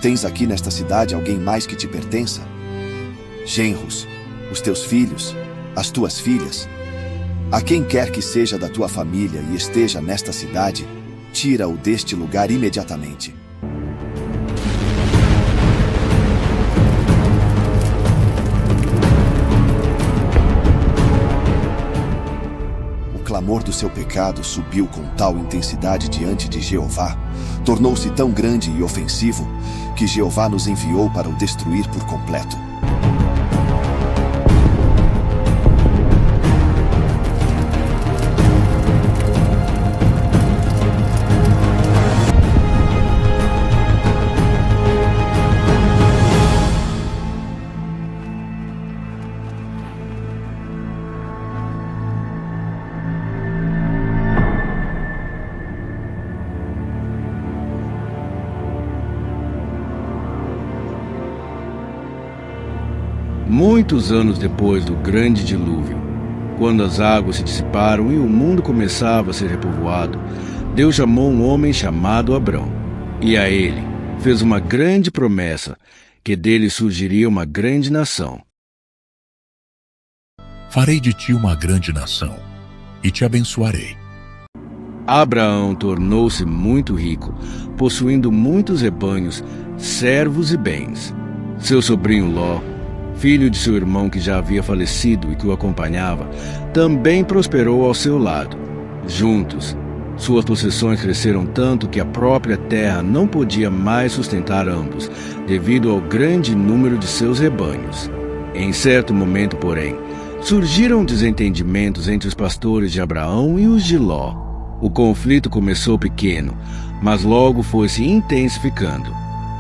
Tens aqui nesta cidade alguém mais que te pertença? Genros, os teus filhos, as tuas filhas? A quem quer que seja da tua família e esteja nesta cidade, tira-o deste lugar imediatamente. O clamor do seu pecado subiu com tal intensidade diante de Jeová, tornou-se tão grande e ofensivo, que Jeová nos enviou para o destruir por completo. Muitos anos depois do grande dilúvio, quando as águas se dissiparam e o mundo começava a ser repovoado, Deus chamou um homem chamado Abrão, e a ele fez uma grande promessa, que dele surgiria uma grande nação. Farei de ti uma grande nação, e te abençoarei. Abraão tornou-se muito rico, possuindo muitos rebanhos, servos e bens. Seu sobrinho Ló, filho de seu irmão que já havia falecido e que o acompanhava, também prosperou ao seu lado. Juntos, suas possessões cresceram tanto que a própria terra não podia mais sustentar ambos, devido ao grande número de seus rebanhos. Em certo momento, porém, surgiram desentendimentos entre os pastores de Abraão e os de Ló. O conflito começou pequeno, mas logo foi se intensificando.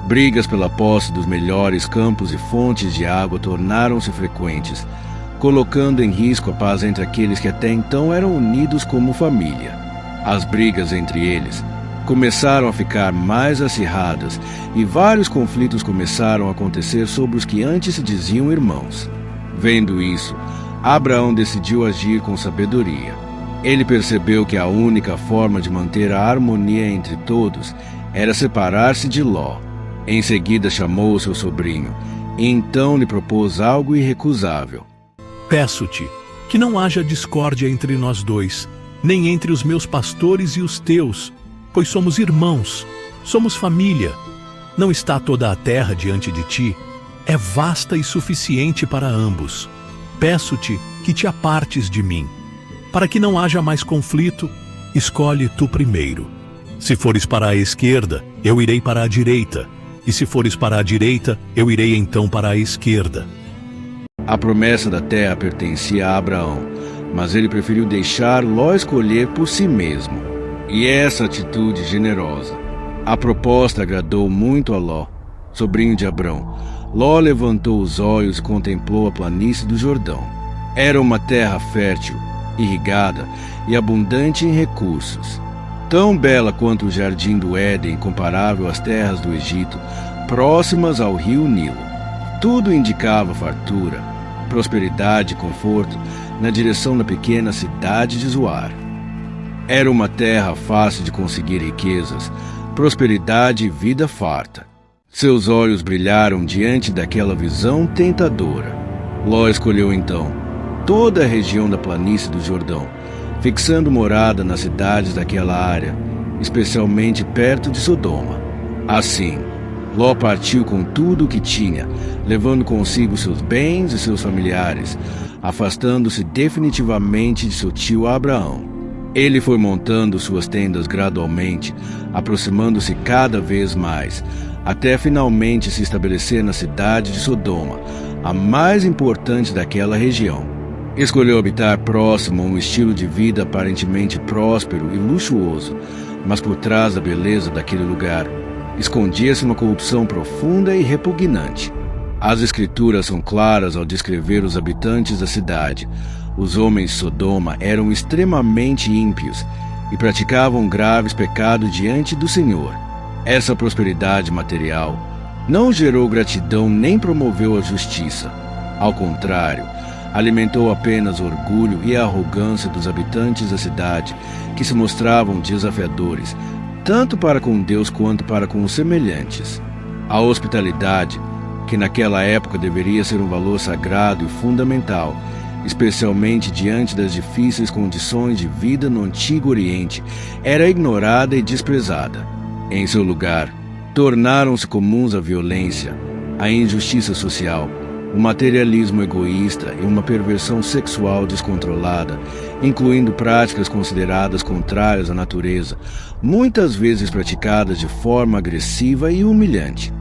Brigas pela posse dos melhores campos e fontes de água tornaram-se frequentes, colocando em risco a paz entre aqueles que até então eram unidos como família. As brigas entre eles começaram a ficar mais acirradas e vários conflitos começaram a acontecer sobre os que antes se diziam irmãos. Vendo isso, Abraão decidiu agir com sabedoria. Ele percebeu que a única forma de manter a harmonia entre todos era separar-se de Ló. Em seguida chamou seu sobrinho, e então lhe propôs algo irrecusável. Peço-te que não haja discórdia entre nós dois, nem entre os meus pastores e os teus, pois somos irmãos, somos família. Não está toda a terra diante de ti? É vasta e suficiente para ambos. Peço-te que te apartes de mim. Para que não haja mais conflito, escolhe tu primeiro. Se fores para a esquerda, eu irei para a direita. E se fores para a direita, eu irei então para a esquerda. A promessa da terra pertencia a Abraão, mas ele preferiu deixar Ló escolher por si mesmo. E essa atitude generosa. A proposta agradou muito a Ló, sobrinho de Abrão. Ló levantou os olhos e contemplou a planície do Jordão. Era uma terra fértil, irrigada e abundante em recursos. Tão bela quanto o jardim do Éden, comparável às terras do Egito, próximas ao rio Nilo. Tudo indicava fartura, prosperidade e conforto na direção da pequena cidade de Zoar. Era uma terra fácil de conseguir riquezas, prosperidade e vida farta. Seus olhos brilharam diante daquela visão tentadora. Ló escolheu então toda a região da planície do Jordão, fixando morada nas cidades daquela área, especialmente perto de Sodoma. Assim, Ló partiu com tudo o que tinha, levando consigo seus bens e seus familiares, afastando-se definitivamente de seu tio Abraão. Ele foi montando suas tendas gradualmente, aproximando-se cada vez mais, até finalmente se estabelecer na cidade de Sodoma, a mais importante daquela região. Escolheu habitar próximo a um estilo de vida aparentemente próspero e luxuoso, mas por trás da beleza daquele lugar, escondia-se uma corrupção profunda e repugnante. As escrituras são claras ao descrever os habitantes da cidade. Os homens de Sodoma eram extremamente ímpios e praticavam graves pecados diante do Senhor. Essa prosperidade material não gerou gratidão nem promoveu a justiça. Ao contrário, alimentou apenas o orgulho e a arrogância dos habitantes da cidade, que se mostravam desafiadores, tanto para com Deus quanto para com os semelhantes. A hospitalidade, que naquela época deveria ser um valor sagrado e fundamental, especialmente diante das difíceis condições de vida no Antigo Oriente, era ignorada e desprezada. Em seu lugar, tornaram-se comuns a violência, a injustiça social, o materialismo egoísta e uma perversão sexual descontrolada, incluindo práticas consideradas contrárias à natureza, muitas vezes praticadas de forma agressiva e humilhante.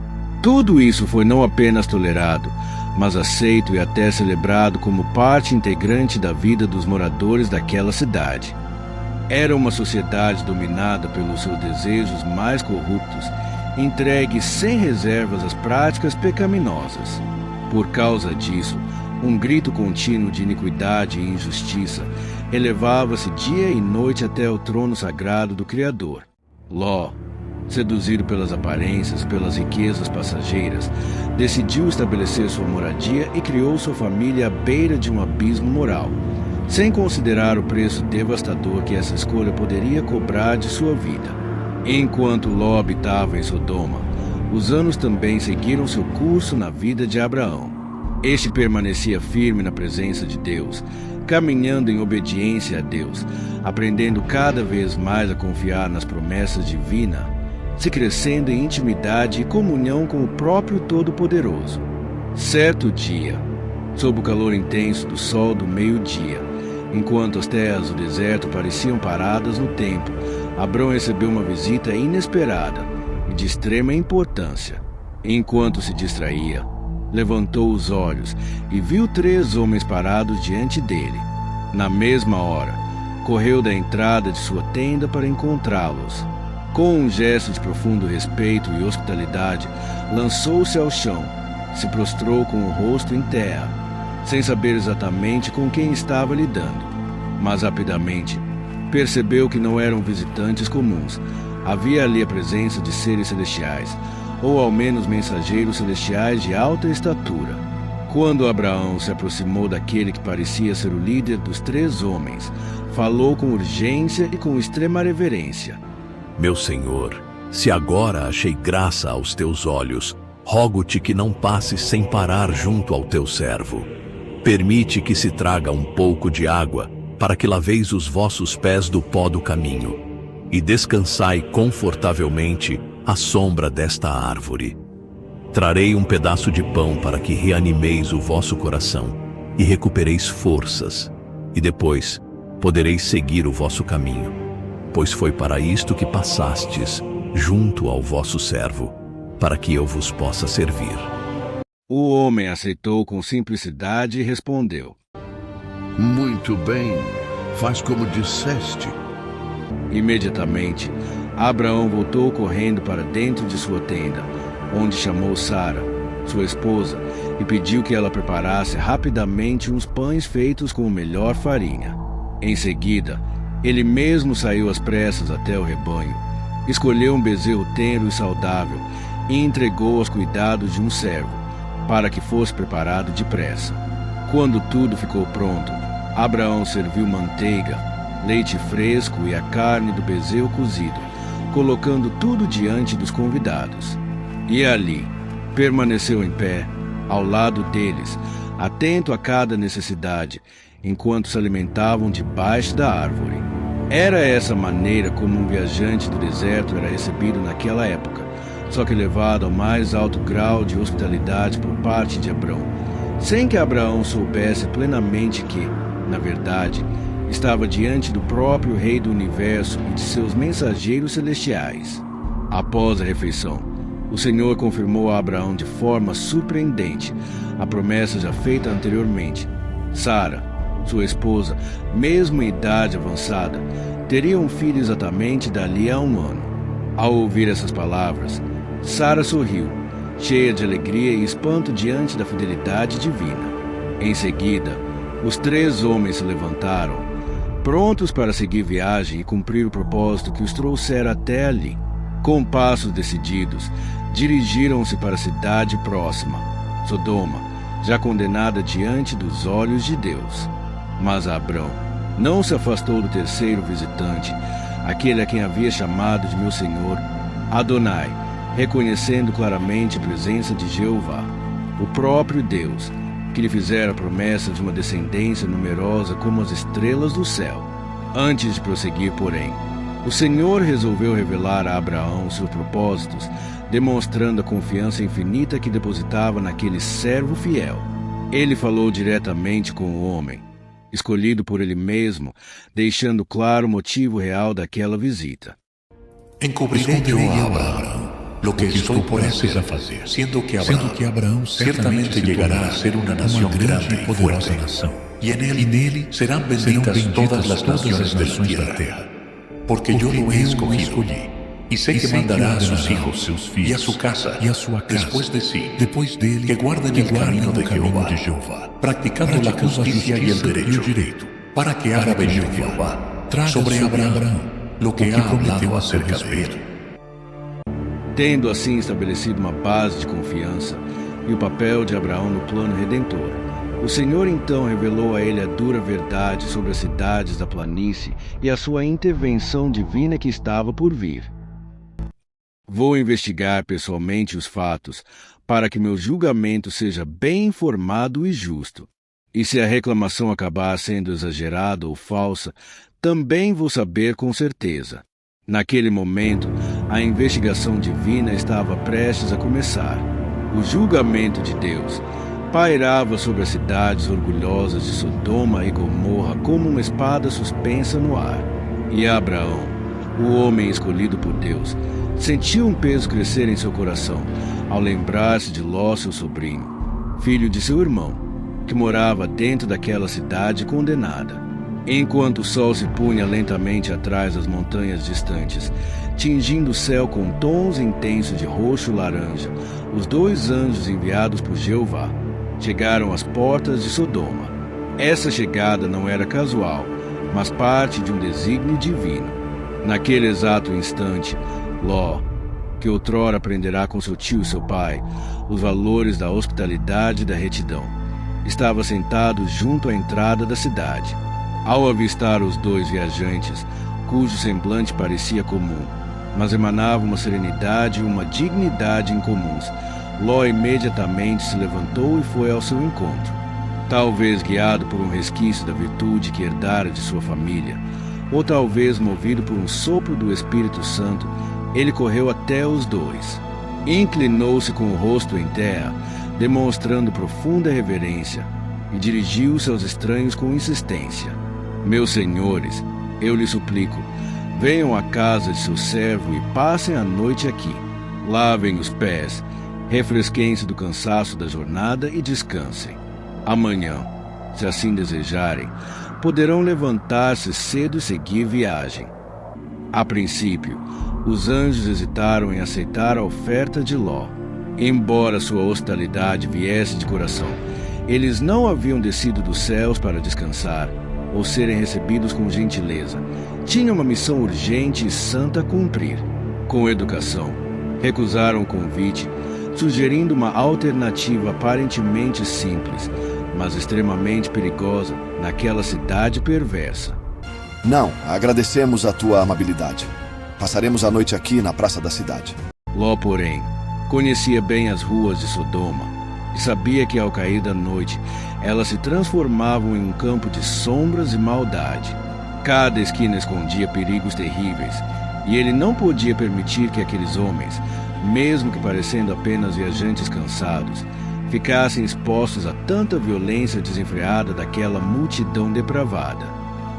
Tudo isso foi não apenas tolerado, mas aceito e até celebrado como parte integrante da vida dos moradores daquela cidade. Era uma sociedade dominada pelos seus desejos mais corruptos, entregue sem reservas às práticas pecaminosas. Por causa disso, um grito contínuo de iniquidade e injustiça elevava-se dia e noite até o trono sagrado do Criador. Ló, seduzido pelas aparências, pelas riquezas passageiras, decidiu estabelecer sua moradia e criou sua família à beira de um abismo moral, sem considerar o preço devastador que essa escolha poderia cobrar de sua vida. Enquanto Ló habitava em Sodoma, os anos também seguiram seu curso na vida de Abraão. Este permanecia firme na presença de Deus, caminhando em obediência a Deus, aprendendo cada vez mais a confiar nas promessas divinas, se crescendo em intimidade e comunhão com o próprio Todo-Poderoso. Certo dia, sob o calor intenso do sol do meio-dia, enquanto as terras do deserto pareciam paradas no tempo, Abrão recebeu uma visita inesperada e de extrema importância. Enquanto se distraía, levantou os olhos e viu 3 homens parados diante dele. Na mesma hora, correu da entrada de sua tenda para encontrá-los. Com um gesto de profundo respeito e hospitalidade, lançou-se ao chão, se prostrou com o rosto em terra, sem saber exatamente com quem estava lidando. Mas rapidamente, percebeu que não eram visitantes comuns. Havia ali a presença de seres celestiais, ou ao menos mensageiros celestiais de alta estatura. Quando Abraão se aproximou daquele que parecia ser o líder dos 3 homens, falou com urgência e com extrema reverência. Meu Senhor, se agora achei graça aos teus olhos, rogo-te que não passes sem parar junto ao teu servo. Permite que se traga um pouco de água, para que laveis os vossos pés do pó do caminho, e descansai confortavelmente à sombra desta árvore. Trarei um pedaço de pão para que reanimeis o vosso coração e recupereis forças, e depois podereis seguir o vosso caminho, pois foi para isto que passastes junto ao vosso servo, para que eu vos possa servir. O homem aceitou com simplicidade e respondeu: Muito bem, faz como disseste. Imediatamente, Abraão voltou correndo para dentro de sua tenda, onde chamou Sara, sua esposa, e pediu que ela preparasse rapidamente uns pães feitos com a melhor farinha. Em seguida, ele mesmo saiu às pressas até o rebanho, escolheu um bezerro tenro e saudável e entregou aos cuidados de um servo, para que fosse preparado depressa. Quando tudo ficou pronto, Abraão serviu manteiga, leite fresco e a carne do bezerro cozido, colocando tudo diante dos convidados. E ali, permaneceu em pé, ao lado deles, atento a cada necessidade, enquanto se alimentavam debaixo da árvore. Era essa maneira como um viajante do deserto era recebido naquela época, só que levado ao mais alto grau de hospitalidade por parte de Abrão, sem que Abraão soubesse plenamente que, na verdade, estava diante do próprio Rei do Universo e de seus mensageiros celestiais. Após a refeição, o Senhor confirmou a Abraão de forma surpreendente a promessa já feita anteriormente. Sara, sua esposa, mesmo em idade avançada, teria um filho exatamente dali a 1 ano. Ao ouvir essas palavras, Sara sorriu, cheia de alegria e espanto diante da fidelidade divina. Em seguida, os 3 homens se levantaram, prontos para seguir viagem e cumprir o propósito que os trouxera até ali. Com passos decididos, dirigiram-se para a cidade próxima, Sodoma, já condenada diante dos olhos de Deus. Mas Abrão não se afastou do terceiro visitante, aquele a quem havia chamado de meu senhor, Adonai, reconhecendo claramente a presença de Jeová, o próprio Deus, que lhe fizera a promessa de uma descendência numerosa como as estrelas do céu. Antes de prosseguir, porém, o Senhor resolveu revelar a Abraão seus propósitos, demonstrando a confiança infinita que depositava naquele servo fiel. Ele falou diretamente com o homem, escolhido por ele mesmo, deixando claro o motivo real daquela visita. Encubriré yo a Abraham lo que estoy prestes a fazer, siendo que Abraham ciertamente llegará a ser una nación grande y poderosa, y en él serán benditas todas las naciones de la tierra, porque yo lo he escogido, y sé que mandará a sus hijos y a su casa después de sí, que guarden el camino de Jehová, practicando la justicia y el derecho, para que haga venir Jehová sobre Abraham lo que ha hablado acerca de él. Tendo assim estabelecido uma base de confiança e o papel de Abraão no plano redentor, o Senhor então revelou a ele a dura verdade sobre as cidades da planície e a sua intervenção divina que estava por vir. Vou investigar pessoalmente os fatos para que meu julgamento seja bem informado e justo. E se a reclamação acabar sendo exagerada ou falsa, também vou saber com certeza. Naquele momento, a investigação divina estava prestes a começar. O julgamento de Deus pairava sobre as cidades orgulhosas de Sodoma e Gomorra como uma espada suspensa no ar. E Abraão, o homem escolhido por Deus, sentiu um peso crescer em seu coração ao lembrar-se de Ló, seu sobrinho, filho de seu irmão, que morava dentro daquela cidade condenada. Enquanto o sol se punha lentamente atrás das montanhas distantes, tingindo o céu com tons intensos de roxo e laranja, os 2 anjos enviados por Jeová chegaram às portas de Sodoma. Essa chegada não era casual, mas parte de um desígnio divino. Naquele exato instante, Ló, que outrora aprenderá com seu tio e seu pai os valores da hospitalidade e da retidão, estava sentado junto à entrada da cidade. Ao avistar os 2 viajantes, cujo semblante parecia comum, mas emanava uma serenidade e uma dignidade incomuns, Ló imediatamente se levantou e foi ao seu encontro. Talvez guiado por um resquício da virtude que herdara de sua família, ou talvez movido por um sopro do Espírito Santo, ele correu até os 2. Inclinou-se com o rosto em terra, demonstrando profunda reverência, e dirigiu-se aos estranhos com insistência. Meus senhores, eu lhes suplico, venham à casa de seu servo e passem a noite aqui. Lavem os pés, refresquem-se do cansaço da jornada e descansem. Amanhã, se assim desejarem, poderão levantar-se cedo e seguir viagem. A princípio, os anjos hesitaram em aceitar a oferta de Ló. Embora sua hospitalidade viesse de coração, eles não haviam descido dos céus para descansar ou serem recebidos com gentileza. Tinham uma missão urgente e santa a cumprir. Com educação, recusaram o convite, sugerindo uma alternativa aparentemente simples, mas extremamente perigosa naquela cidade perversa. Não, agradecemos a tua amabilidade. Passaremos a noite aqui na praça da cidade. Ló, porém, conhecia bem as ruas de Sodoma e sabia que ao cair da noite elas se transformavam em um campo de sombras e maldade. Cada esquina escondia perigos terríveis, e ele não podia permitir que aqueles homens, mesmo que parecendo apenas viajantes cansados, ficassem expostos a tanta violência desenfreada daquela multidão depravada.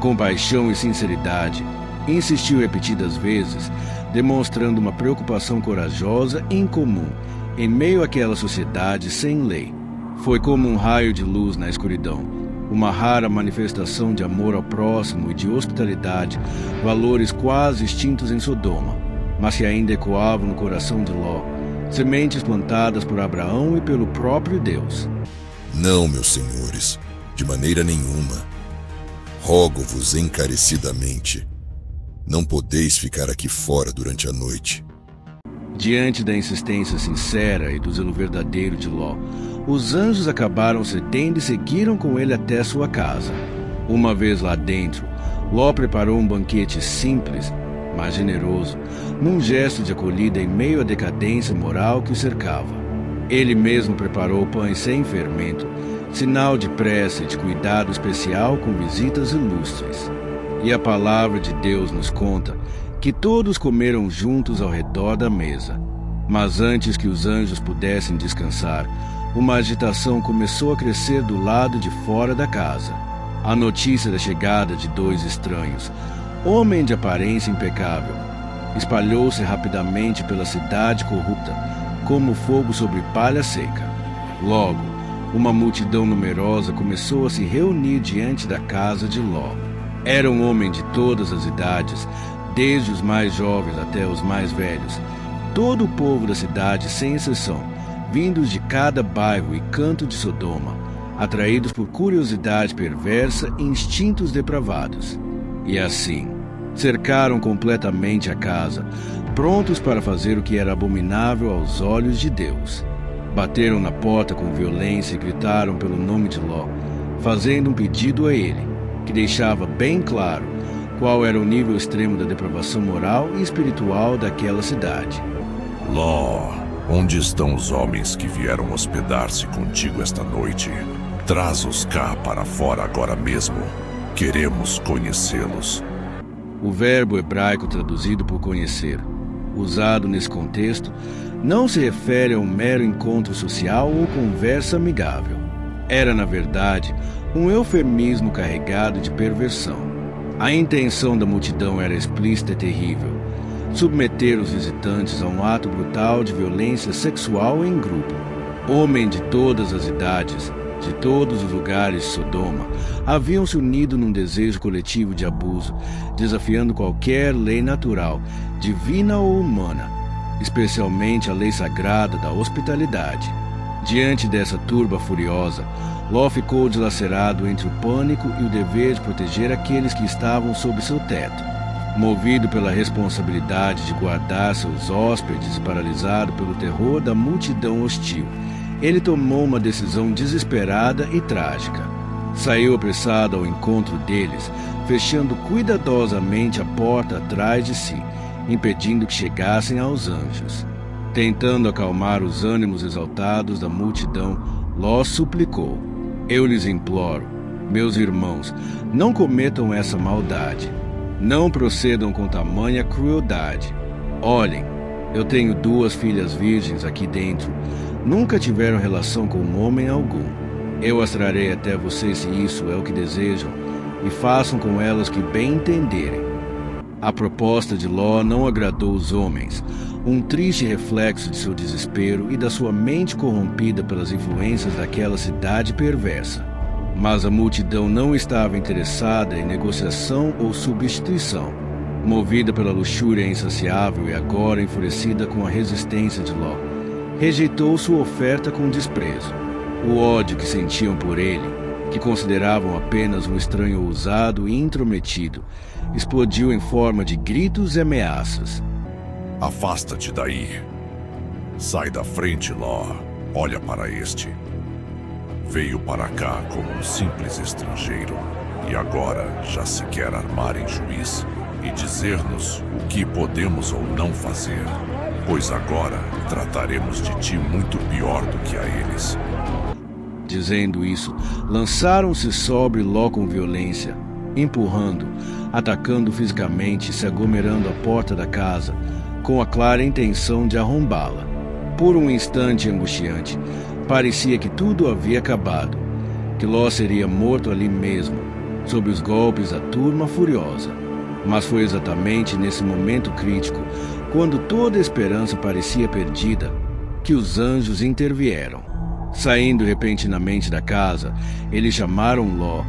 Com paixão e sinceridade, insistiu repetidas vezes, demonstrando uma preocupação corajosa e incomum em meio àquela sociedade sem lei. Foi como um raio de luz na escuridão, uma rara manifestação de amor ao próximo e de hospitalidade, valores quase extintos em Sodoma, mas que ainda ecoavam no coração de Ló, sementes plantadas por Abraão e pelo próprio Deus. Não, meus senhores, de maneira nenhuma. Rogo-vos encarecidamente, não podeis ficar aqui fora durante a noite. Diante da insistência sincera e do zelo verdadeiro de Ló, os anjos acabaram cedendo e seguiram com ele até sua casa. Uma vez lá dentro, Ló preparou um banquete simples, mas generoso, num gesto de acolhida em meio à decadência moral que o cercava. Ele mesmo preparou pães sem fermento, sinal de pressa e de cuidado especial com visitas ilustres. E a palavra de Deus nos conta que todos comeram juntos ao redor da mesa. Mas antes que os anjos pudessem descansar, uma agitação começou a crescer do lado de fora da casa. A notícia da chegada de 2 estranhos, homem de aparência impecável, espalhou-se rapidamente pela cidade corrupta, como fogo sobre palha seca. Logo, uma multidão numerosa começou a se reunir diante da casa de Ló. Era um homem de todas as idades, desde os mais jovens até os mais velhos. Todo o povo da cidade, sem exceção, vindos de cada bairro e canto de Sodoma, atraídos por curiosidade perversa e instintos depravados. E assim, cercaram completamente a casa, prontos para fazer o que era abominável aos olhos de Deus. Bateram na porta com violência e gritaram pelo nome de Ló, fazendo um pedido a ele, que deixava bem claro qual era o nível extremo da depravação moral e espiritual daquela cidade. Ló, onde estão os homens que vieram hospedar-se contigo esta noite? Traz-os cá para fora agora mesmo. Queremos conhecê-los. O verbo hebraico traduzido por conhecer, usado nesse contexto, não se refere a um mero encontro social ou conversa amigável. Era, na verdade, um eufemismo carregado de perversão. A intenção da multidão era explícita e terrível: submeter os visitantes a um ato brutal de violência sexual em grupo. Homens de todas as idades, de todos os lugares de Sodoma, haviam se unido num desejo coletivo de abuso, desafiando qualquer lei natural, divina ou humana, especialmente a lei sagrada da hospitalidade. Diante dessa turba furiosa, Ló ficou dilacerado entre o pânico e o dever de proteger aqueles que estavam sob seu teto. Movido pela responsabilidade de guardar seus hóspedes e paralisado pelo terror da multidão hostil, ele tomou uma decisão desesperada e trágica. Saiu apressado ao encontro deles, fechando cuidadosamente a porta atrás de si, impedindo que chegassem aos anjos. Tentando acalmar os ânimos exaltados da multidão, Ló suplicou: Eu lhes imploro, meus irmãos, não cometam essa maldade. Não procedam com tamanha crueldade. Olhem, eu tenho 2 filhas virgens aqui dentro. Nunca tiveram relação com homem algum. Eu as trarei até vocês se isso é o que desejam, e façam com elas o que bem entenderem. A proposta de Ló não agradou os homens, um triste reflexo de seu desespero e da sua mente corrompida pelas influências daquela cidade perversa. Mas a multidão não estava interessada em negociação ou substituição. Movida pela luxúria insaciável e agora enfurecida com a resistência de Ló, rejeitou sua oferta com desprezo. O ódio que sentiam por ele, que consideravam apenas um estranho ousado e intrometido, explodiu em forma de gritos e ameaças. Afasta-te daí. Sai da frente, Ló. Olha para este. Veio para cá como um simples estrangeiro e agora já se quer armar em juiz e dizer-nos o que podemos ou não fazer, pois agora trataremos de ti muito pior do que a eles. Dizendo isso, lançaram-se sobre Ló com violência, empurrando, atacando fisicamente e se aglomerando à porta da casa, com a clara intenção de arrombá-la. Por um instante angustiante, parecia que tudo havia acabado, que Ló seria morto ali mesmo, sob os golpes da turma furiosa. Mas foi exatamente nesse momento crítico, quando toda a esperança parecia perdida, que os anjos intervieram. Saindo repentinamente da casa, eles chamaram Ló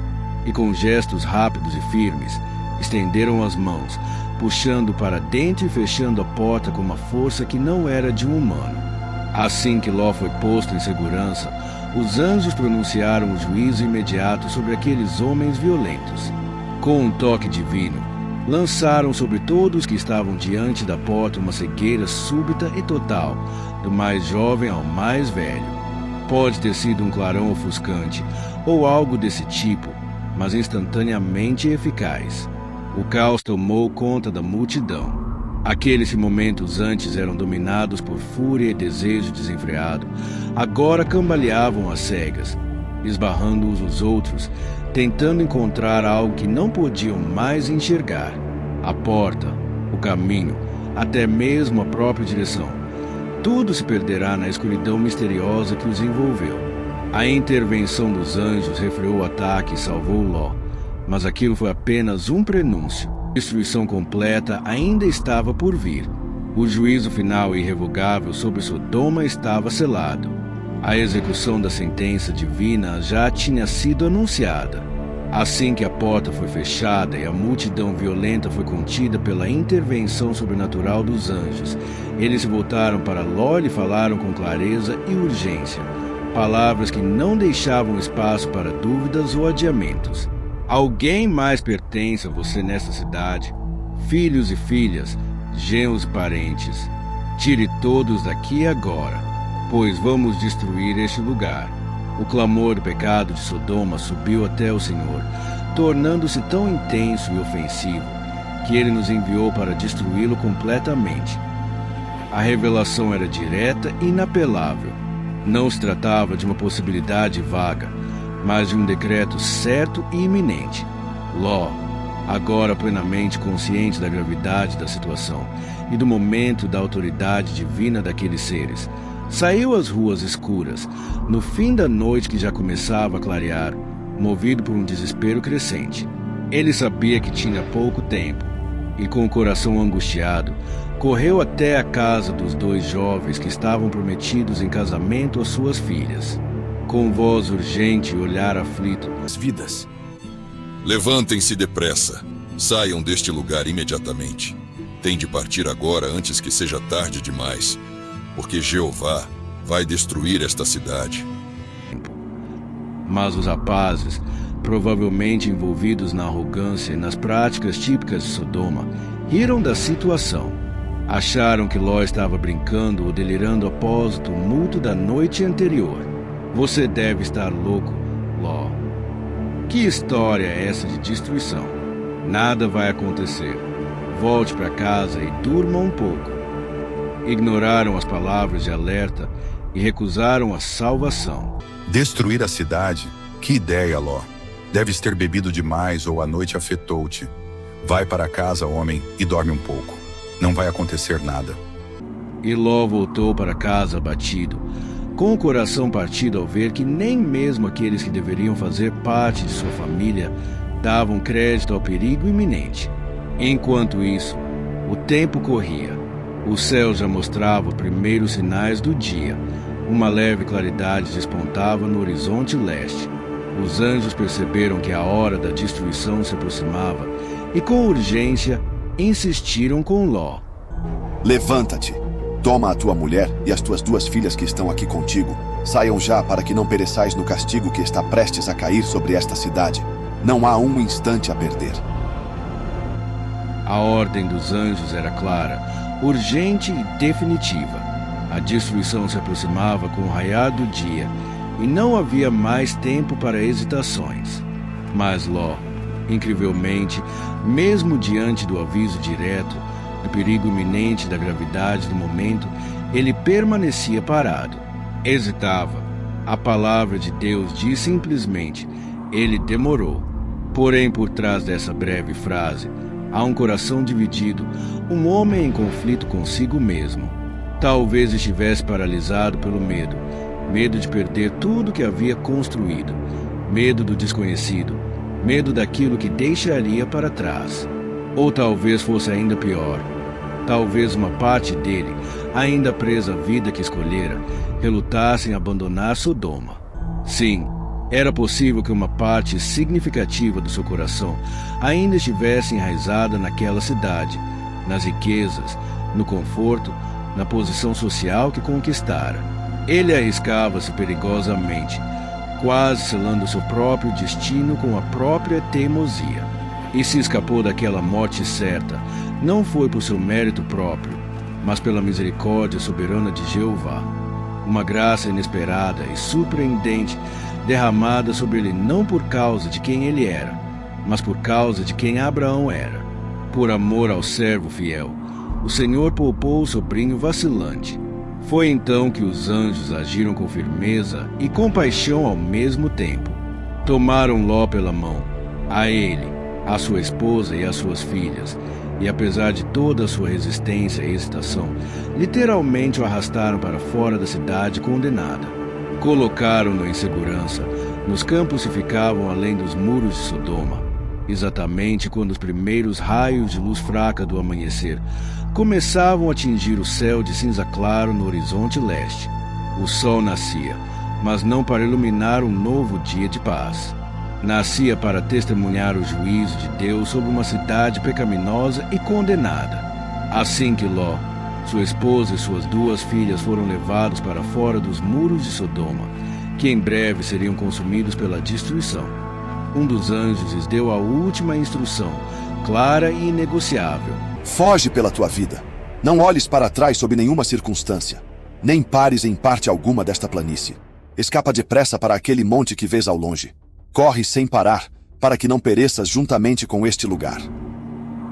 e, com gestos rápidos e firmes, estenderam as mãos, puxando para dentro e fechando a porta com uma força que não era de um humano. Assim que Ló foi posto em segurança, os anjos pronunciaram o juízo imediato sobre aqueles homens violentos. Com um toque divino, lançaram sobre todos que estavam diante da porta uma cegueira súbita e total, do mais jovem ao mais velho. Pode ter sido um clarão ofuscante ou algo desse tipo, mas instantaneamente eficaz. O caos tomou conta da multidão. Aqueles que momentos antes eram dominados por fúria e desejo desenfreado, agora cambaleavam às cegas, esbarrando uns nos outros, tentando encontrar algo que não podiam mais enxergar. A porta, o caminho, até mesmo a própria direção. Tudo se perderá na escuridão misteriosa que os envolveu. A intervenção dos anjos refreou o ataque e salvou Ló, mas aquilo foi apenas um prenúncio. A destruição completa ainda estava por vir. O juízo final e irrevogável sobre Sodoma estava selado. A execução da sentença divina já tinha sido anunciada. Assim que a porta foi fechada e a multidão violenta foi contida pela intervenção sobrenatural dos anjos, eles se voltaram para Ló e lhe falaram com clareza e urgência, palavras que não deixavam espaço para dúvidas ou adiamentos. Alguém mais pertence a você nesta cidade? Filhos e filhas, genros e parentes, tire todos daqui agora, pois vamos destruir este lugar. O clamor do pecado de Sodoma subiu até o Senhor, tornando-se tão intenso e ofensivo que ele nos enviou para destruí-lo completamente. A revelação era direta e inapelável. Não se tratava de uma possibilidade vaga, mas de um decreto certo e iminente. Ló, agora plenamente consciente da gravidade da situação e do momento da autoridade divina daqueles seres, saiu às ruas escuras, no fim da noite que já começava a clarear, movido por um desespero crescente. Ele sabia que tinha pouco tempo, e com o coração angustiado, correu até a casa dos dois jovens que estavam prometidos em casamento às suas filhas. Com voz urgente e olhar aflito, As vidas. Levantem-se depressa. Saiam deste lugar imediatamente. Tem de partir agora antes que seja tarde demais, porque Jeová vai destruir esta cidade. Mas os rapazes, provavelmente envolvidos na arrogância e nas práticas típicas de Sodoma, riram da situação. Acharam que Ló estava brincando ou delirando após o tumulto da noite anterior. Você deve estar louco, Ló. Que história é essa de destruição? Nada vai acontecer. Volte para casa e durma um pouco. Ignoraram as palavras de alerta e recusaram a salvação. Destruir a cidade? Que ideia, Ló. Deves ter bebido demais ou a noite afetou-te. Vai para casa, homem, e dorme um pouco. Não vai acontecer nada. E Ló voltou para casa abatido, com o coração partido ao ver que nem mesmo aqueles que deveriam fazer parte de sua família davam crédito ao perigo iminente. Enquanto isso, o tempo corria. O céu já mostrava os primeiros sinais do dia. Uma leve claridade despontava no horizonte leste. Os anjos perceberam que a hora da destruição se aproximava e, com urgência, insistiram com Ló. Levanta-te. Toma a tua mulher e as tuas duas filhas que estão aqui contigo. Saiam já para que não pereçais no castigo que está prestes a cair sobre esta cidade. Não há um instante a perder. A ordem dos anjos era clara, urgente e definitiva. A destruição se aproximava com o raiar do dia e não havia mais tempo para hesitações. Mas Ló, incrivelmente, mesmo diante do aviso direto, do perigo iminente da gravidade do momento, ele permanecia parado. Hesitava. A palavra de Deus diz simplesmente: ele demorou. Porém, por trás dessa breve frase, há um coração dividido, um homem em conflito consigo mesmo. Talvez estivesse paralisado pelo medo. Medo de perder tudo que havia construído. Medo do desconhecido. Medo daquilo que deixaria para trás. Ou talvez fosse ainda pior. Talvez uma parte dele, ainda presa à vida que escolhera, relutasse em abandonar Sodoma. Sim, era possível que uma parte significativa do seu coração ainda estivesse enraizada naquela cidade, nas riquezas, no conforto, na posição social que conquistara. Ele arriscava-se perigosamente, quase selando seu próprio destino com a própria teimosia. E se escapou daquela morte certa, não foi por seu mérito próprio, mas pela misericórdia soberana de Jeová. Uma graça inesperada e surpreendente derramada sobre ele não por causa de quem ele era, mas por causa de quem Abraão era. Por amor ao servo fiel, o Senhor poupou o sobrinho vacilante. Foi então que os anjos agiram com firmeza e compaixão ao mesmo tempo. Tomaram Ló pela mão, a ele, a sua esposa e as suas filhas, e apesar de toda a sua resistência e hesitação, literalmente o arrastaram para fora da cidade condenada. Colocaram-no em segurança nos campos que ficavam além dos muros de Sodoma, exatamente quando os primeiros raios de luz fraca do amanhecer começavam a atingir o céu de cinza claro no horizonte leste. O sol nascia, mas não para iluminar um novo dia de paz. Nascia para testemunhar o juízo de Deus sobre uma cidade pecaminosa e condenada. Assim que Ló, sua esposa e suas 2 filhas foram levados para fora dos muros de Sodoma, que em breve seriam consumidos pela destruição, um dos anjos lhes deu a última instrução, clara e inegociável. Foge pela tua vida. Não olhes para trás sob nenhuma circunstância. Nem pares em parte alguma desta planície. Escapa depressa para aquele monte que vês ao longe. Corre sem parar, para que não pereças juntamente com este lugar.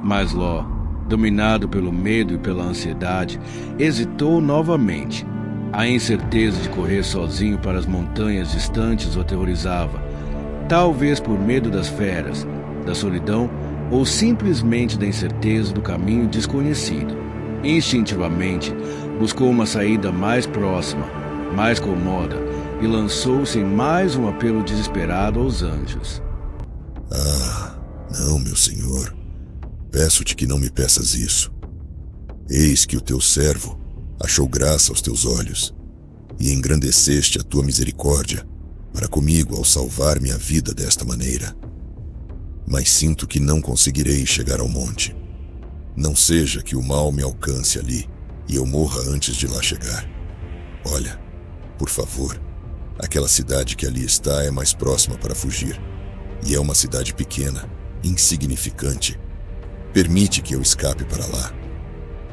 Mas Ló, dominado pelo medo e pela ansiedade, hesitou novamente. A incerteza de correr sozinho para as montanhas distantes o aterrorizava, talvez por medo das feras, da solidão ou simplesmente da incerteza do caminho desconhecido. Instintivamente, buscou uma saída mais próxima, mais cômoda, e lançou-se em mais um apelo desesperado aos anjos. Ah, não, meu senhor. Peço-te que não me peças isso. Eis que o teu servo achou graça aos teus olhos, e engrandeceste a tua misericórdia para comigo ao salvar minha vida desta maneira. Mas sinto que não conseguirei chegar ao monte. Não seja que o mal me alcance ali e eu morra antes de lá chegar. Olha, por favor, aquela cidade que ali está é mais próxima para fugir, e é uma cidade pequena, insignificante. Permite que eu escape para lá.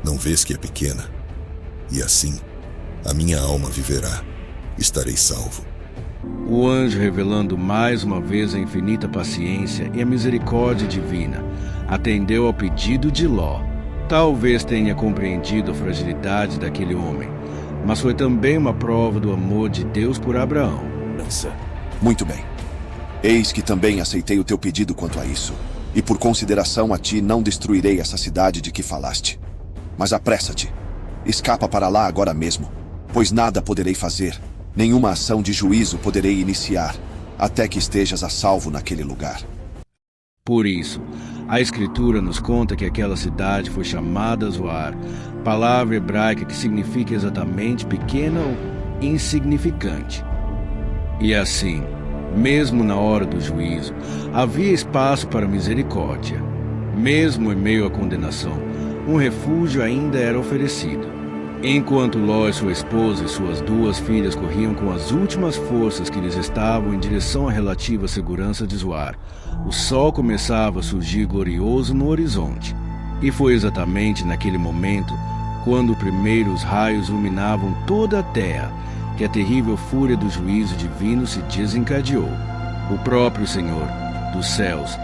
Não vês que é pequena? E assim, a minha alma viverá. Estarei salvo. O anjo, revelando mais uma vez a infinita paciência e a misericórdia divina, atendeu ao pedido de Ló. Talvez tenha compreendido a fragilidade daquele homem, mas foi também uma prova do amor de Deus por Abraão. Muito bem. Eis que também aceitei o teu pedido quanto a isso, e por consideração a ti não destruirei essa cidade de que falaste. Mas apressa-te. Escapa para lá agora mesmo, pois nada poderei fazer, nenhuma ação de juízo poderei iniciar, até que estejas a salvo naquele lugar. Por isso, a Escritura nos conta que aquela cidade foi chamada Zoar, palavra hebraica que significa exatamente pequena ou insignificante. E assim, mesmo na hora do juízo, havia espaço para misericórdia. Mesmo em meio à condenação, um refúgio ainda era oferecido. Enquanto Ló e sua esposa e suas 2 filhas corriam com as últimas forças que lhes estavam em direção à relativa segurança de Zoar, o sol começava a surgir glorioso no horizonte. E foi exatamente naquele momento, quando primeiros raios iluminavam toda a terra, que a terrível fúria do juízo divino se desencadeou. O próprio Senhor, dos céus,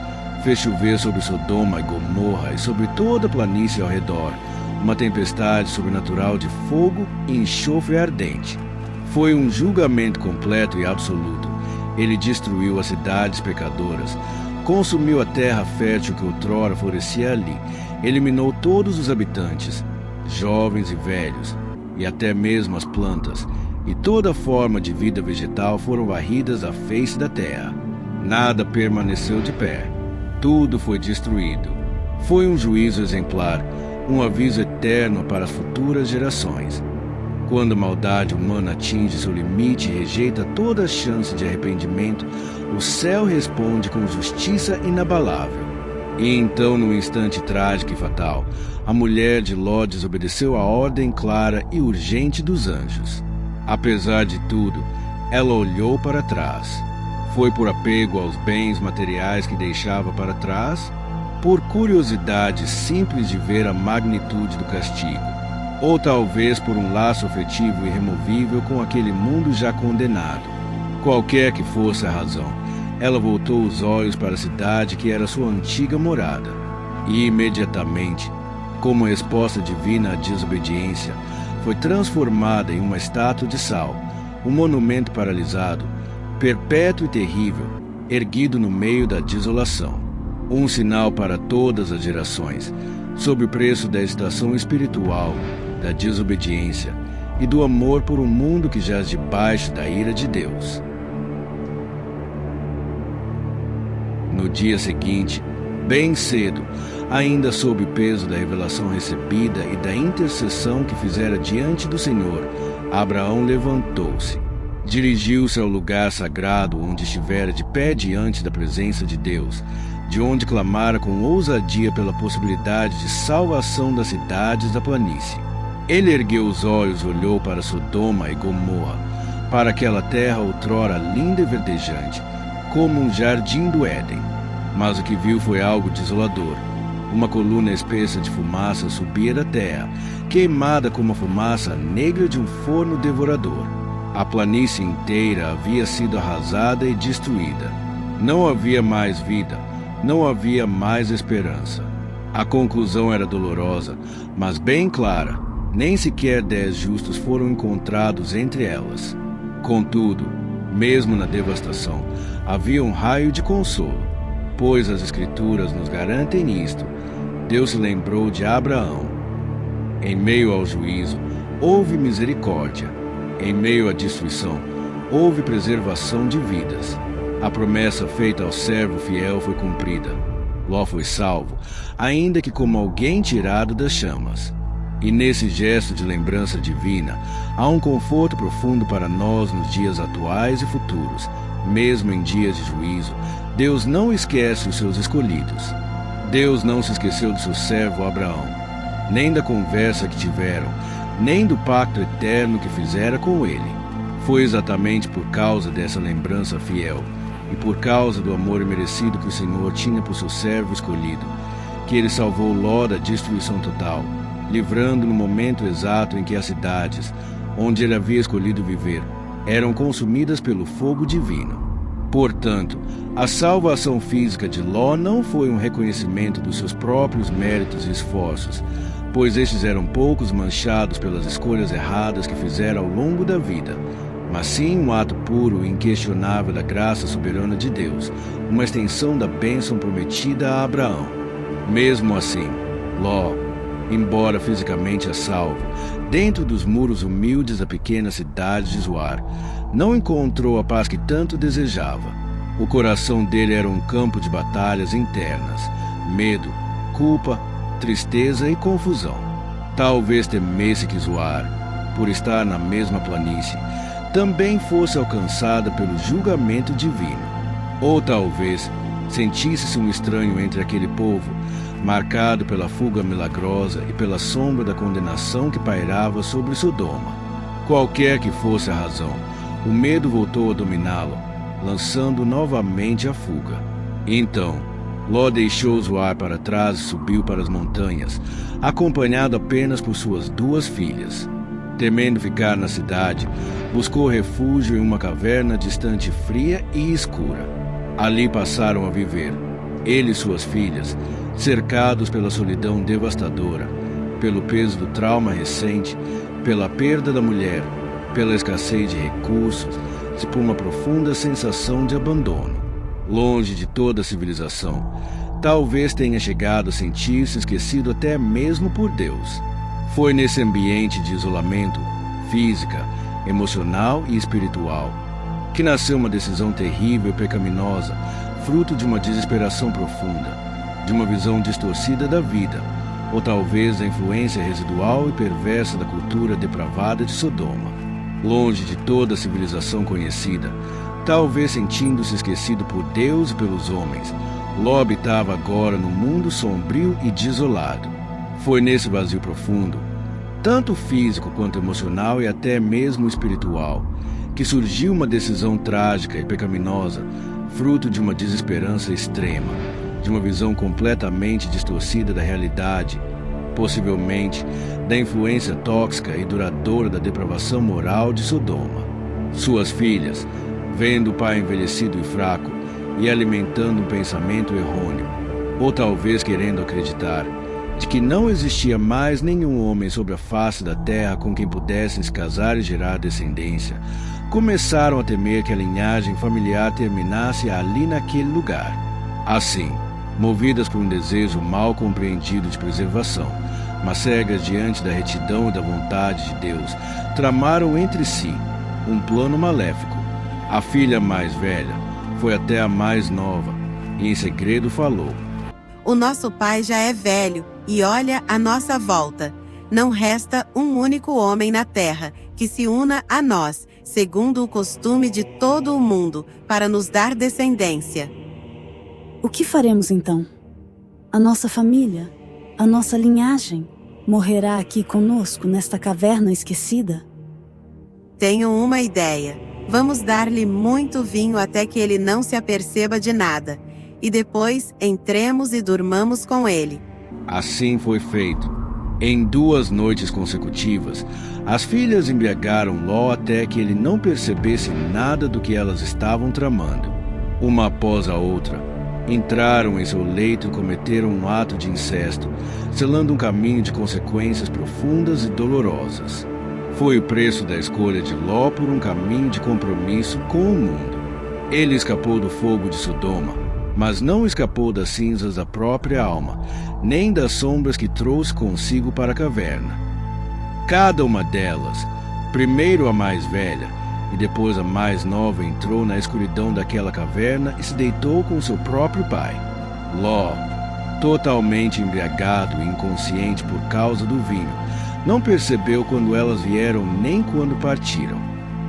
fez chover sobre Sodoma e Gomorra e sobre toda a planície ao redor, uma tempestade sobrenatural de fogo e enxofre ardente. Foi um julgamento completo e absoluto. Ele destruiu as cidades pecadoras, consumiu a terra fértil que outrora florescia ali, eliminou todos os habitantes, jovens e velhos, e até mesmo as plantas, e toda forma de vida vegetal foram varridas à face da terra. Nada permaneceu de pé. Tudo foi destruído. Foi um juízo exemplar, um aviso eterno para as futuras gerações. Quando a maldade humana atinge seu limite e rejeita toda chance de arrependimento, o céu responde com justiça inabalável. E então, num instante trágico e fatal, a mulher de Ló desobedeceu a ordem clara e urgente dos anjos. Apesar de tudo, ela olhou para trás. Foi por apego aos bens materiais que deixava para trás? Por curiosidade simples de ver a magnitude do castigo, ou talvez por um laço afetivo irremovível com aquele mundo já condenado. Qualquer que fosse a razão, ela voltou os olhos para a cidade que era sua antiga morada, e imediatamente como resposta divina à desobediência, foi transformada em uma estátua de sal, um monumento paralisado, perpétuo e terrível, erguido no meio da desolação. Um sinal para todas as gerações, sob o preço da estação espiritual, da desobediência e do amor por um mundo que jaz debaixo da ira de Deus. No dia seguinte, bem cedo, ainda sob o peso da revelação recebida e da intercessão que fizera diante do Senhor, Abraão levantou-se, dirigiu-se ao lugar sagrado onde estivera de pé diante da presença de Deus, de onde clamara com ousadia pela possibilidade de salvação das cidades da planície. Ele ergueu os olhos e olhou para Sodoma e Gomorra, para aquela terra outrora linda e verdejante, como um jardim do Éden. Mas o que viu foi algo desolador. Uma coluna espessa de fumaça subia da terra, queimada como a fumaça negra de um forno devorador. A planície inteira havia sido arrasada e destruída. Não havia mais vida, não havia mais esperança. A conclusão era dolorosa, mas bem clara. Nem sequer 10 justos foram encontrados entre elas. Contudo, mesmo na devastação, havia um raio de consolo, pois as Escrituras nos garantem isto. Deus se lembrou de Abraão. Em meio ao juízo, houve misericórdia. Em meio à destruição, houve preservação de vidas. A promessa feita ao servo fiel foi cumprida. Ló foi salvo, ainda que como alguém tirado das chamas. E nesse gesto de lembrança divina, há um conforto profundo para nós nos dias atuais e futuros. Mesmo em dias de juízo, Deus não esquece os seus escolhidos. Deus não se esqueceu do seu servo Abraão, nem da conversa que tiveram, nem do pacto eterno que fizera com ele. Foi exatamente por causa dessa lembrança fiel e por causa do amor imerecido que o Senhor tinha por seu servo escolhido, que ele salvou Ló da destruição total, livrando no momento exato em que as cidades, onde ele havia escolhido viver, eram consumidas pelo fogo divino. Portanto, a salvação física de Ló não foi um reconhecimento dos seus próprios méritos e esforços, pois estes eram poucos manchados pelas escolhas erradas que fizera ao longo da vida, mas sim um ato puro e inquestionável da graça soberana de Deus, uma extensão da bênção prometida a Abraão. Mesmo assim, Ló, embora fisicamente a salvo, dentro dos muros humildes da pequena cidade de Zoar, não encontrou a paz que tanto desejava. O coração dele era um campo de batalhas internas, medo, culpa, tristeza e confusão. Talvez temesse que Zoar, por estar na mesma planície, também fosse alcançada pelo julgamento divino. Ou talvez sentisse-se um estranho entre aquele povo, marcado pela fuga milagrosa e pela sombra da condenação que pairava sobre Sodoma. Qualquer que fosse a razão, o medo voltou a dominá-lo, lançando novamente a fuga. Então, Ló deixou Zoar para trás e subiu para as montanhas, acompanhado apenas por suas 2 filhas. Temendo ficar na cidade, buscou refúgio em uma caverna distante, fria e escura. Ali passaram a viver, ele e suas filhas, cercados pela solidão devastadora, pelo peso do trauma recente, pela perda da mulher, pela escassez de recursos e por uma profunda sensação de abandono. Longe de toda a civilização, talvez tenha chegado a sentir-se esquecido até mesmo por Deus. Foi nesse ambiente de isolamento, física, emocional e espiritual, que nasceu uma decisão terrível e pecaminosa, fruto de uma desesperação profunda, de uma visão distorcida da vida, ou talvez da influência residual e perversa da cultura depravada de Sodoma. Longe de toda a civilização conhecida, talvez sentindo-se esquecido por Deus e pelos homens, Ló habitava agora num mundo sombrio e desolado. Foi nesse vazio profundo, tanto físico quanto emocional e até mesmo espiritual, que surgiu uma decisão trágica e pecaminosa, fruto de uma desesperança extrema, de uma visão completamente distorcida da realidade, possivelmente da influência tóxica e duradoura da depravação moral de Sodoma. Suas filhas, vendo o pai envelhecido e fraco e alimentando um pensamento errôneo, ou talvez querendo acreditar, de que não existia mais nenhum homem sobre a face da terra com quem pudessem se casar e gerar descendência, começaram a temer que a linhagem familiar terminasse ali naquele lugar. Assim, movidas por um desejo mal compreendido de preservação, mas cegas diante da retidão e da vontade de Deus, tramaram entre si um plano maléfico. A filha mais velha foi até a mais nova e em segredo falou: O nosso pai já é velho e olha à nossa volta. Não resta um único homem na terra que se una a nós, segundo o costume de todo o mundo, para nos dar descendência. O que faremos então? A nossa família, a nossa linhagem, morrerá aqui conosco nesta caverna esquecida? Tenho uma ideia. Vamos dar-lhe muito vinho até que ele não se aperceba de nada, e depois entremos e durmamos com ele. Assim foi feito. Em 2 noites consecutivas, as filhas embriagaram Ló até que ele não percebesse nada do que elas estavam tramando. Uma após a outra, entraram em seu leito e cometeram um ato de incesto, selando um caminho de consequências profundas e dolorosas. Foi o preço da escolha de Ló por um caminho de compromisso com o mundo. Ele escapou do fogo de Sodoma, mas não escapou das cinzas da própria alma, nem das sombras que trouxe consigo para a caverna. Cada uma delas, primeiro a mais velha e depois a mais nova, entrou na escuridão daquela caverna e se deitou com seu próprio pai. Ló, totalmente embriagado e inconsciente por causa do vinho, não percebeu quando elas vieram nem quando partiram.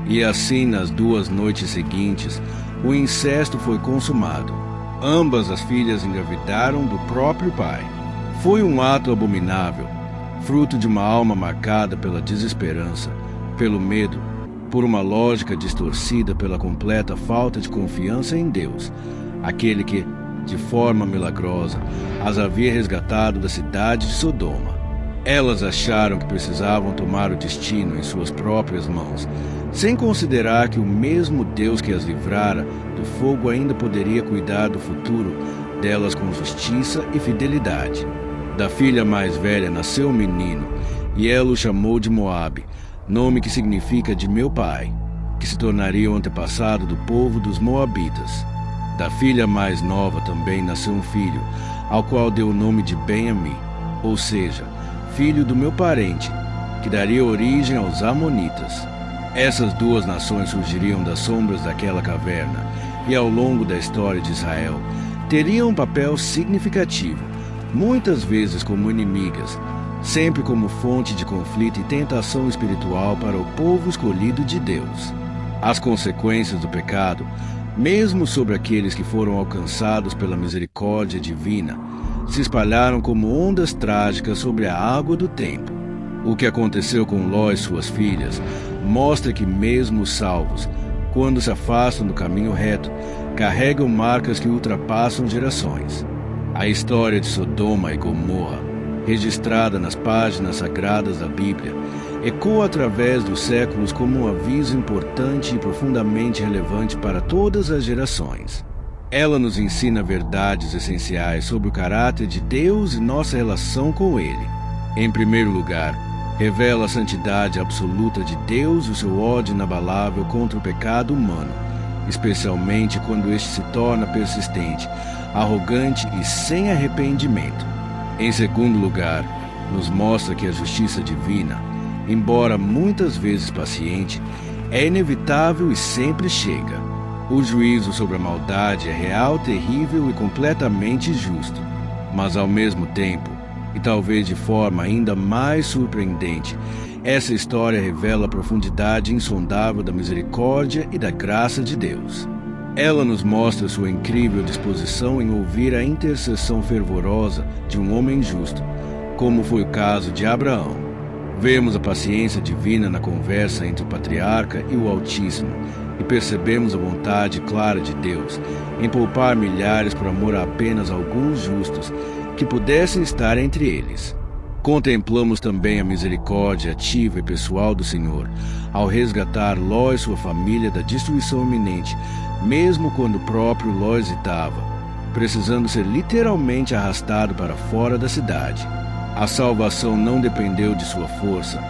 E assim, nas 2 noites seguintes, o incesto foi consumado. Ambas as filhas engravidaram do próprio pai. Foi um ato abominável, fruto de uma alma marcada pela desesperança, pelo medo, por uma lógica distorcida pela completa falta de confiança em Deus, aquele que, de forma milagrosa, as havia resgatado da cidade de Sodoma. Elas acharam que precisavam tomar o destino em suas próprias mãos, sem considerar que o mesmo Deus que as livrara do fogo ainda poderia cuidar do futuro delas com justiça e fidelidade. Da filha mais velha nasceu um menino, e ela o chamou de Moabe, nome que significa de meu pai, que se tornaria o antepassado do povo dos Moabitas. Da filha mais nova também nasceu um filho, ao qual deu o nome de Ben-Ami, ou seja, filho do meu parente, que daria origem aos Amonitas. Essas 2 nações surgiriam das sombras daquela caverna e, ao longo da história de Israel, teriam um papel significativo, muitas vezes como inimigas, sempre como fonte de conflito e tentação espiritual para o povo escolhido de Deus. As consequências do pecado, mesmo sobre aqueles que foram alcançados pela misericórdia divina, se espalharam como ondas trágicas sobre a água do tempo. O que aconteceu com Ló e suas filhas mostra que mesmo os salvos, quando se afastam do caminho reto, carregam marcas que ultrapassam gerações. A história de Sodoma e Gomorra, registrada nas páginas sagradas da Bíblia, ecoa através dos séculos como um aviso importante e profundamente relevante para todas as gerações. Ela nos ensina verdades essenciais sobre o caráter de Deus e nossa relação com Ele. Em primeiro lugar, revela a santidade absoluta de Deus e o seu ódio inabalável contra o pecado humano, especialmente quando este se torna persistente, arrogante e sem arrependimento. Em segundo lugar, nos mostra que a justiça divina, embora muitas vezes paciente, é inevitável e sempre chega. O juízo sobre a maldade é real, terrível e completamente justo. Mas ao mesmo tempo, e talvez de forma ainda mais surpreendente, essa história revela a profundidade insondável da misericórdia e da graça de Deus. Ela nos mostra sua incrível disposição em ouvir a intercessão fervorosa de um homem justo, como foi o caso de Abraão. Vemos a paciência divina na conversa entre o patriarca e o Altíssimo, e percebemos a vontade clara de Deus em poupar milhares por amor a apenas alguns justos que pudessem estar entre eles. Contemplamos também a misericórdia ativa e pessoal do Senhor ao resgatar Ló e sua família da destruição iminente, mesmo quando o próprio Ló hesitava, precisando ser literalmente arrastado para fora da cidade. A salvação não dependeu de sua força,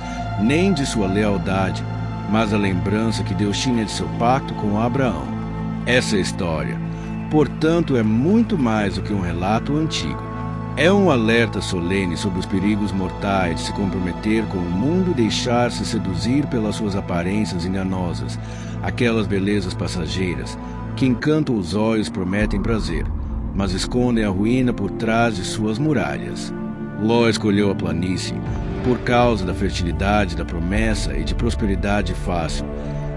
nem de sua lealdade, mas a lembrança que Deus tinha de seu pacto com Abraão. Essa história, portanto, é muito mais do que um relato antigo. É um alerta solene sobre os perigos mortais de se comprometer com o mundo e deixar-se seduzir pelas suas aparências enganosas, aquelas belezas passageiras que encantam os olhos e prometem prazer, mas escondem a ruína por trás de suas muralhas. Ló escolheu a planície por causa da fertilidade da promessa e de prosperidade fácil,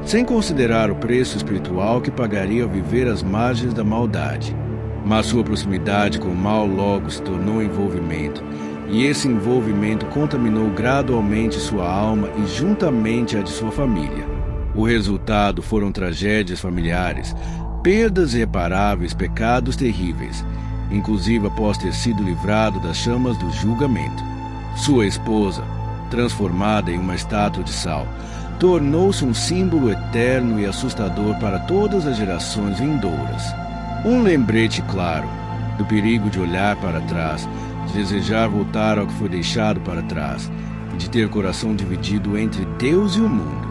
sem considerar o preço espiritual que pagaria ao viver às margens da maldade. Mas sua proximidade com o mal logo se tornou envolvimento, e esse envolvimento contaminou gradualmente sua alma e juntamente a de sua família. O resultado foram tragédias familiares, perdas irreparáveis, pecados terríveis, inclusive após ter sido livrado das chamas do julgamento. Sua esposa, transformada em uma estátua de sal, tornou-se um símbolo eterno e assustador para todas as gerações vindouras. Um lembrete claro do perigo de olhar para trás, de desejar voltar ao que foi deixado para trás e de ter o coração dividido entre Deus e o mundo.